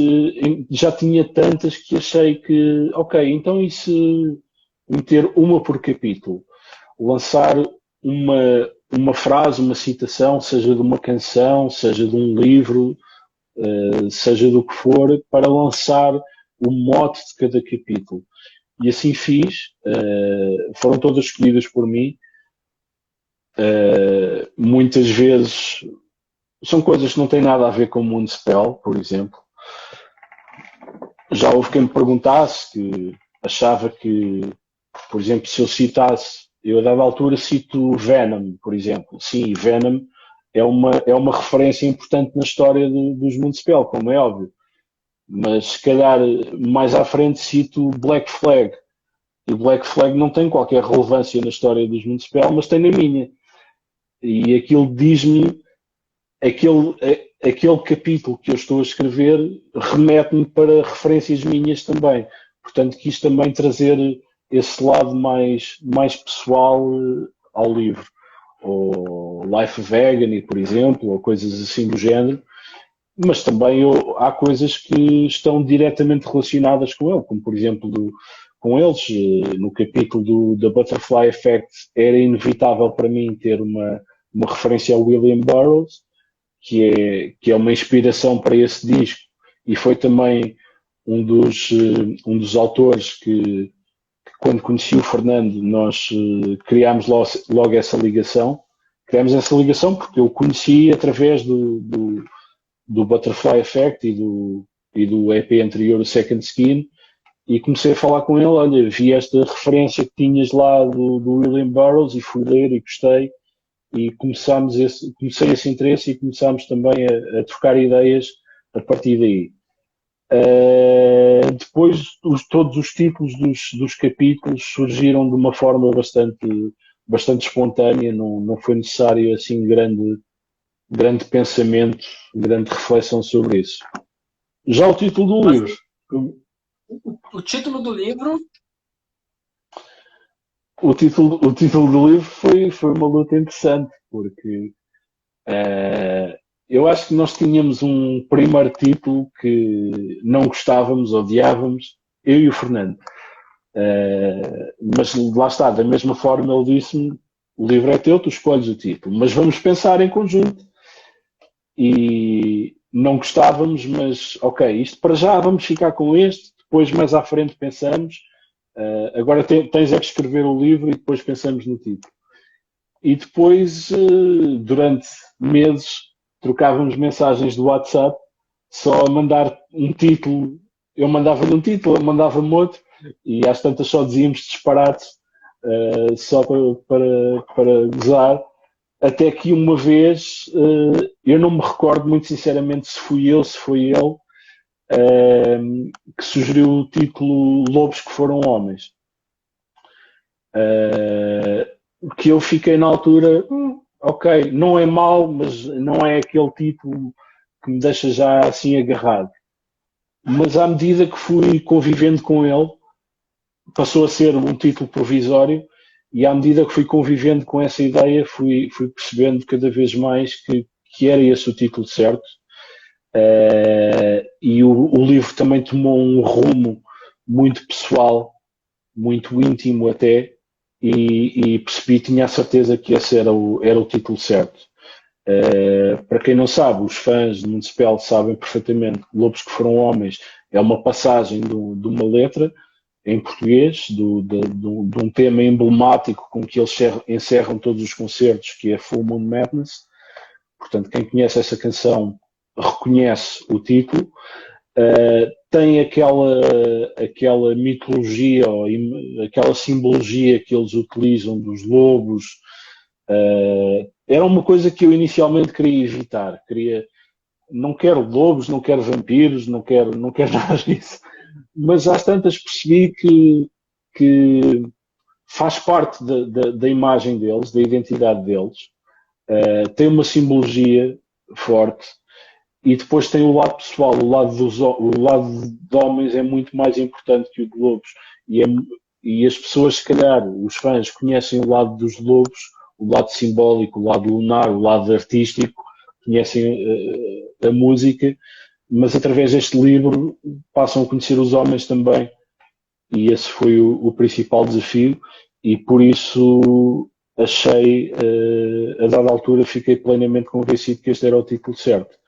já tinha tantas que achei que, ok, então e se meter uma por capítulo? Lançar uma frase, uma citação, seja de uma canção, seja de um livro, seja do que for, para lançar o mote de cada capítulo. E assim fiz, foram todas escolhidas por mim. Muitas vezes são coisas que não têm nada a ver com o Municipal, por exemplo. Já houve quem me perguntasse, que achava que, por exemplo, se eu citasse, eu a dada altura cito Venom, por exemplo. Sim, Venom é uma referência importante na história dos Municipal, como é óbvio. Mas se calhar mais à frente cito Black Flag. E Black Flag não tem qualquer relevância na história dos Municipal, mas tem na minha. E aquilo diz-me, aquele capítulo que eu estou a escrever remete-me para referências minhas também. Portanto, quis também trazer esse lado mais pessoal ao livro. Ou Life of Agony, por exemplo, ou coisas assim do género. Mas também há coisas que estão diretamente relacionadas com ele, como por exemplo com eles, no capítulo da Butterfly Effect, era inevitável para mim ter uma referência ao William Burroughs, que é uma inspiração para esse disco, e foi também um dos autores que quando conheci o Fernando, nós criámos logo essa ligação. Criámos essa ligação porque eu o conheci através do Butterfly Effect e do EP anterior, o Second Skin, e comecei a falar com ele, olha, vi esta referência que tinhas lá do William Burroughs e fui ler e gostei, e comecei esse interesse e começámos também a trocar ideias a partir daí. Depois todos os títulos dos capítulos surgiram de uma forma bastante espontânea, não foi necessário assim grande pensamento, grande reflexão sobre isso. Já o título do Mas livro. o título do livro. O título do livro foi uma luta interessante, porque eu acho que nós tínhamos um primeiro título que não gostávamos, odiávamos, eu e o Fernando. Mas lá está, da mesma forma ele disse-me, o livro é teu, tu escolhes o título, mas vamos pensar em conjunto. E não gostávamos, mas ok, isto para já vamos ficar com este, depois mais à frente pensamos. Agora tens é que escrever o livro e depois pensamos no título. E depois, durante meses, trocávamos mensagens do WhatsApp, só a mandar um título. Eu mandava-lhe um título, ele mandava-me outro, e às tantas só dizíamos disparates, só para gozar. Até que uma vez, eu não me recordo muito sinceramente se fui eu, se foi ele, que sugeriu o título Lobos que Foram Homens. Que eu fiquei na altura, ok, não é mau, mas não é aquele título que me deixa já assim agarrado. Mas à medida que fui convivendo com ele, passou a ser um título provisório, e à medida que fui convivendo com essa ideia, fui percebendo cada vez mais que era esse o título certo. E o livro também tomou um rumo muito pessoal, muito íntimo até, e percebi, tinha a certeza que esse era o título certo. Para quem não sabe, os fãs de Municipal sabem perfeitamente que Lobos que Foram Homens é uma passagem de uma letra em português, de um tema emblemático com que eles encerram todos os concertos, que é Full Moon Madness. Portanto, quem conhece essa canção reconhece o título. Tem aquela mitologia ou aquela simbologia que eles utilizam dos lobos. Era uma coisa que eu inicialmente queria evitar. Não quero lobos, não quero vampiros, não quero nada disso. Mas às tantas percebi que faz parte da imagem deles, da identidade deles. Tem uma simbologia forte. E depois tem o lado pessoal, o lado de homens é muito mais importante que o de lobos. E as pessoas, se calhar, os fãs conhecem o lado dos lobos, o lado simbólico, o lado lunar, o lado artístico, conhecem a música, mas através deste livro passam a conhecer os homens também. E esse foi o principal desafio, e por isso achei, a dada altura, fiquei plenamente convencido que este era o título certo.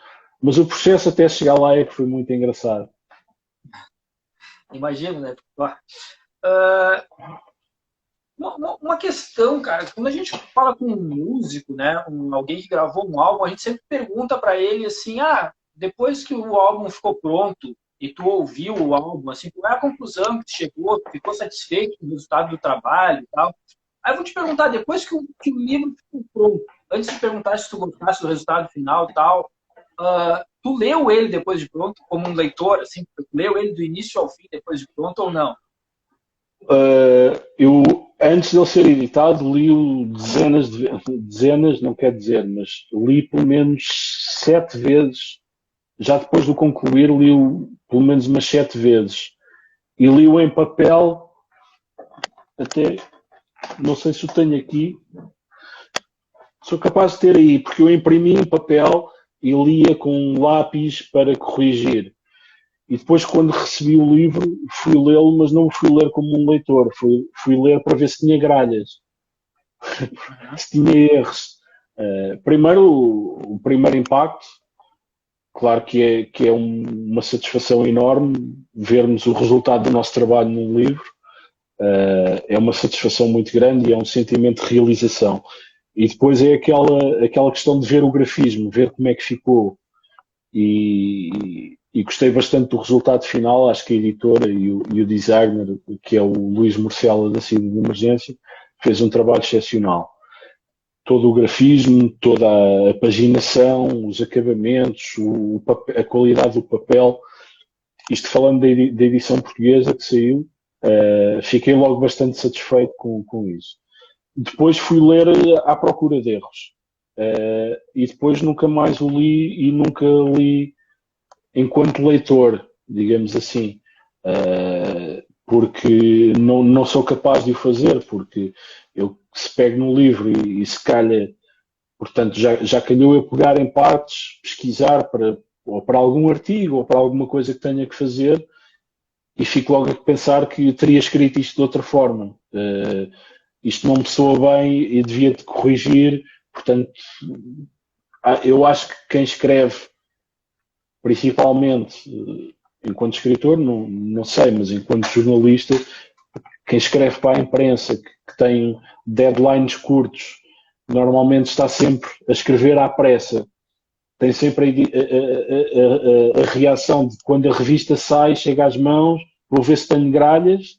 Mas o processo até chegar lá é que foi muito engraçado. Imagino, né? Uma questão, cara, quando a gente fala com um músico, né, alguém que gravou um álbum, a gente sempre pergunta para ele assim, depois que o álbum ficou pronto e tu ouviu o álbum, assim, qual é a conclusão que tu chegou, tu ficou satisfeito com o resultado do trabalho e tal? Aí eu vou te perguntar, depois que o livro ficou pronto, antes de perguntar se tu gostaste do resultado final e tal, tu leu ele depois de pronto, como um leitor, assim, tu leu ele do início ao fim depois de pronto ou não? Eu, antes de ele ser editado, li-o dezenas, não quer dizer, mas li pelo menos 7 vezes. Já depois de concluir, li-o pelo menos umas 7 vezes. E li-o em papel, até, não sei se o tenho aqui, sou capaz de ter aí, porque eu imprimi em papel e lia com um lápis para corrigir. E depois, quando recebi o livro, fui lê-lo, mas não o fui ler como um leitor. Fui ler para ver se tinha gralhas, se tinha erros. Primeiro, o primeiro impacto, claro que é uma satisfação enorme vermos o resultado do nosso trabalho num livro. É uma satisfação muito grande e é um sentimento de realização. E depois é aquela questão de ver o grafismo, ver como é que ficou. E gostei bastante do resultado final. Acho que a editora e o designer, que é o Luís Morcela da Saída de Emergência, fez um trabalho excepcional. Todo o grafismo, toda a paginação, os acabamentos, a qualidade do papel. Isto falando da edição portuguesa que saiu, fiquei logo bastante satisfeito com isso. Depois fui ler à procura de erros. E depois nunca mais o li e nunca li enquanto leitor, digamos assim, porque não sou capaz de o fazer, porque eu se pego no livro e se calha, portanto já calhou eu pegar em partes, pesquisar ou para algum artigo ou para alguma coisa que tenha que fazer e fico logo a pensar que teria escrito isto de outra forma. Isto não me soa bem e devia de corrigir, portanto eu acho que quem escreve, principalmente enquanto escritor, não sei, mas enquanto jornalista, quem escreve para a imprensa, que tem deadlines curtos, normalmente está sempre a escrever à pressa. Tem sempre a reação de quando a revista sai, chega às mãos, vou ver se tenho gralhas.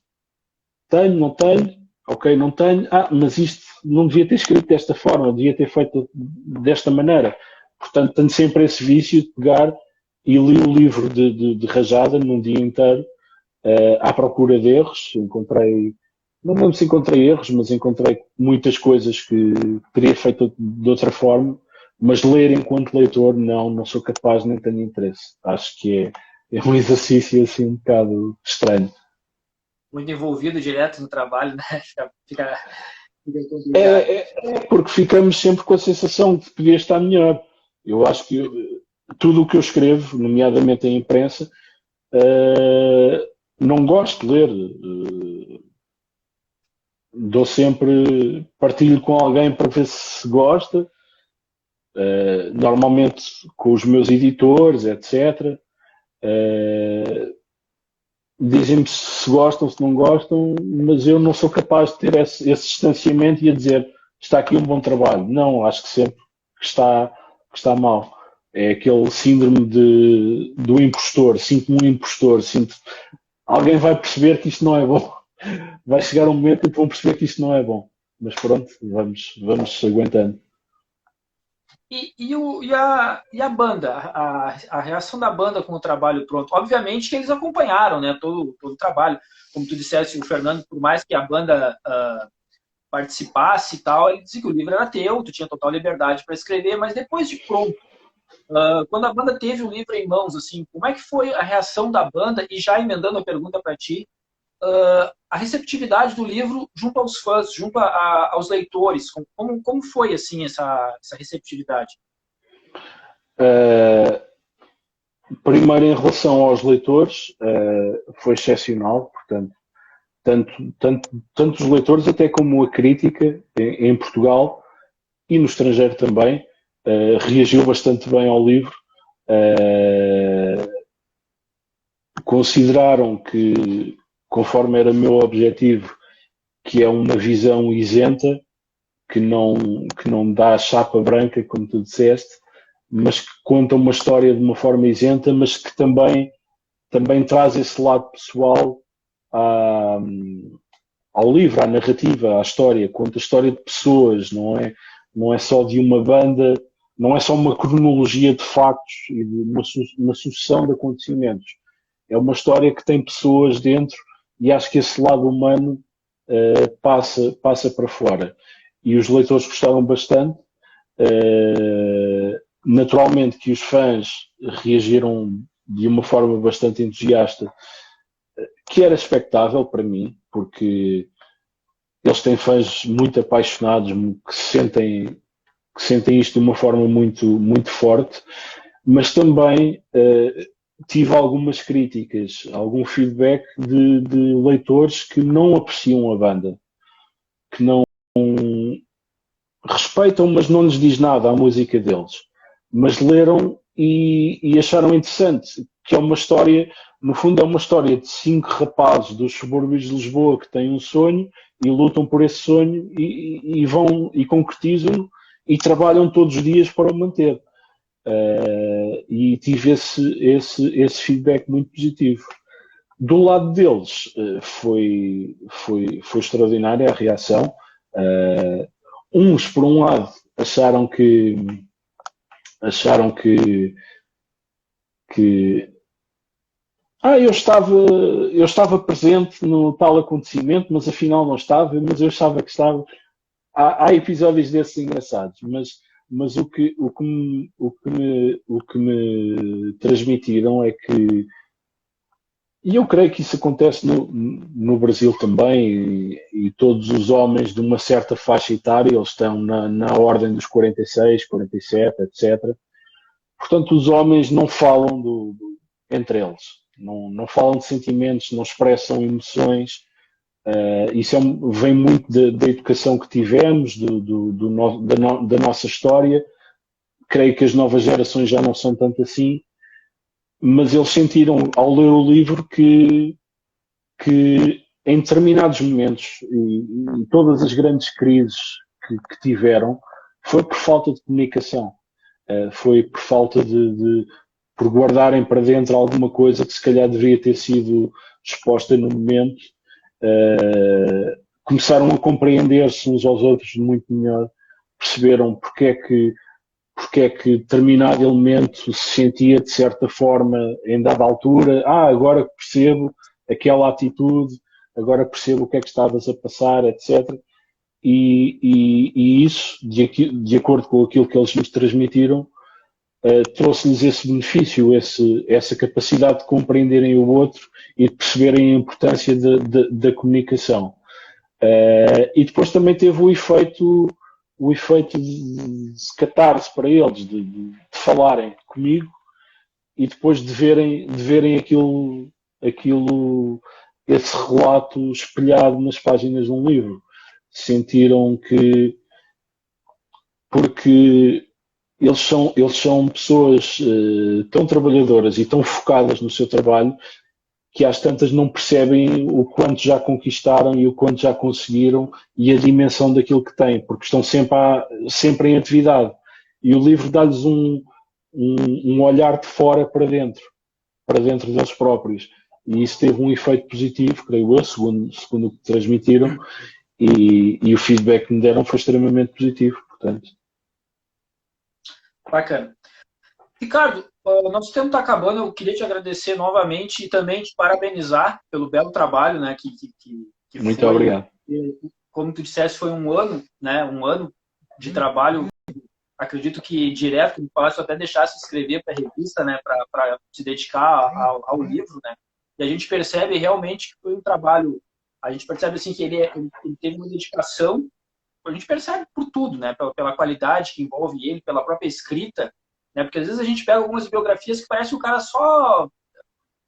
Tenho, não tenho? Ok, não tenho. Mas isto não devia ter escrito desta forma, devia ter feito desta maneira. Portanto, tenho sempre esse vício de pegar e li o livro de rajada num dia inteiro, à procura de erros. Encontrei, não lembro se encontrei erros, mas encontrei muitas coisas que teria feito de outra forma, mas ler enquanto leitor não sou capaz, nem tenho interesse. Acho que é um exercício assim um bocado estranho. Muito envolvido direto no trabalho, né? Fica complicado. Porque ficamos sempre com a sensação de que podia estar melhor. Eu acho que tudo o que eu escrevo, nomeadamente em imprensa, não gosto de ler. Dou sempre, partilho com alguém para ver se gosta, normalmente com os meus editores, etc. Dizem-me se gostam, se não gostam, mas eu não sou capaz de ter esse distanciamento e a dizer está aqui um bom trabalho. Não, acho que sempre que está mal. É aquele síndrome do impostor. Sinto-me um impostor. Alguém vai perceber que isto não é bom. Vai chegar um momento em que vão perceber que isto não é bom. Mas pronto, vamos aguentando. E a banda, a reação da banda com o trabalho pronto? Obviamente que eles acompanharam, né, todo o trabalho. Como tu disseste, o Fernando, por mais que a banda participasse e tal, ele dizia que o livro era teu, tu tinha total liberdade para escrever, mas depois de pronto, quando a banda teve o livro em mãos, assim, como é que foi a reação da banda? E já emendando a pergunta para ti, a receptividade do livro junto aos fãs, junto aos leitores, como foi assim essa receptividade? Primeiro, em relação aos leitores, foi excepcional, portanto, tanto os leitores até como a crítica em Portugal e no estrangeiro também reagiu bastante bem ao livro. Consideraram que, conforme era meu objetivo, que é uma visão isenta, que não dá a chapa branca, como tu disseste, mas que conta uma história de uma forma isenta, mas que também traz esse lado pessoal ao livro, à narrativa, à história. Conta a história de pessoas, não é? não é só de uma banda, não é só uma cronologia de factos e de uma sucessão de acontecimentos. É uma história que tem pessoas dentro e acho que esse lado humano passa para fora. E os leitores gostaram bastante. Naturalmente que os fãs reagiram de uma forma bastante entusiasta, que era expectável para mim, porque eles têm fãs muito apaixonados, que sentem isto de uma forma muito, muito forte, mas também tive algumas críticas, algum feedback de leitores que não apreciam a banda, que não respeitam, mas não lhes diz nada à música deles. Mas leram e acharam interessante, que é uma história, no fundo é uma história de 5 rapazes dos subúrbios de Lisboa que têm um sonho e lutam por esse sonho e vão e concretizam e trabalham todos os dias para o manter. E tive esse feedback muito positivo. Do lado deles foi extraordinária a reação. Uns, por um lado, acharam que eu estava presente no tal acontecimento, mas afinal não estava, mas eu achava que estava. Há episódios desses engraçados, mas o que me transmitiram é que, e eu creio que isso acontece no Brasil também, e todos os homens de uma certa faixa etária, eles estão na ordem dos 46, 47, etc. Portanto, os homens não falam entre eles, não falam de sentimentos, não expressam emoções. Isso vem muito da educação que tivemos, da nossa história. Creio que as novas gerações já não são tanto assim, mas eles sentiram, ao ler o livro, que em determinados momentos, e todas as grandes crises que tiveram, foi por falta de comunicação. Foi por falta por guardarem para dentro alguma coisa que se calhar deveria ter sido exposta no momento. Começaram a compreender-se uns aos outros muito melhor, perceberam porque é que determinado elemento se sentia de certa forma em dada altura. Agora percebo aquela atitude, agora percebo o que é que estavas a passar, etc. E isso, de acordo com aquilo que eles nos transmitiram, trouxe-lhes esse benefício, essa capacidade de compreenderem o outro e de perceberem a importância da comunicação. E depois também teve o efeito de catarse para eles, de falarem comigo e depois de verem esse relato espelhado nas páginas de um livro. Sentiram que, porque eles são pessoas tão trabalhadoras e tão focadas no seu trabalho que às tantas não percebem o quanto já conquistaram e o quanto já conseguiram e a dimensão daquilo que têm, porque estão sempre em atividade. E o livro dá-lhes um olhar de fora para dentro deles próprios. E isso teve um efeito positivo, creio eu, segundo o que transmitiram, e o feedback que me deram foi extremamente positivo, portanto. Bacana. Ricardo, nosso tempo está acabando, eu queria te agradecer novamente e também te parabenizar pelo belo trabalho, né, que muito foi, obrigado. Como tu disseste, foi um ano, né, um ano de trabalho, acredito que direto, como falaste, até deixasse de escrever para a revista, né, para se dedicar ao livro, né, e a gente percebe realmente que foi um trabalho, a gente percebe assim que ele teve uma dedicação, a gente percebe por tudo, né, pela qualidade que envolve ele, pela própria escrita, né, porque às vezes a gente pega algumas biografias que parece que o cara só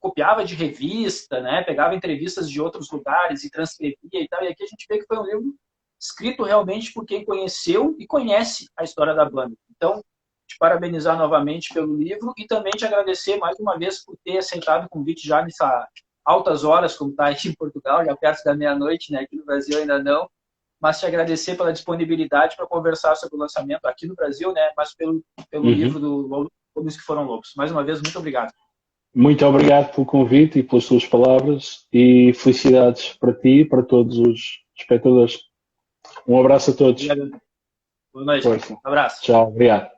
copiava de revista, né, pegava entrevistas de outros lugares e transcrevia e tal, e aqui a gente vê que foi um livro escrito realmente por quem conheceu e conhece a história da banda. Então, te parabenizar novamente pelo livro e também te agradecer mais uma vez por ter aceitado o convite já nessas altas horas, como está aqui em Portugal, já perto da meia-noite, né, aqui no Brasil ainda não, mas te agradecer pela disponibilidade para conversar sobre o lançamento aqui no Brasil, né, mas pelo livro do Homens que Foram Lobos. Mais uma vez, muito obrigado. Muito obrigado pelo convite e pelas suas palavras e felicidades para ti e para todos os espectadores. Um abraço a todos. Obrigado. Boa noite. Força. Abraço. Tchau, obrigado.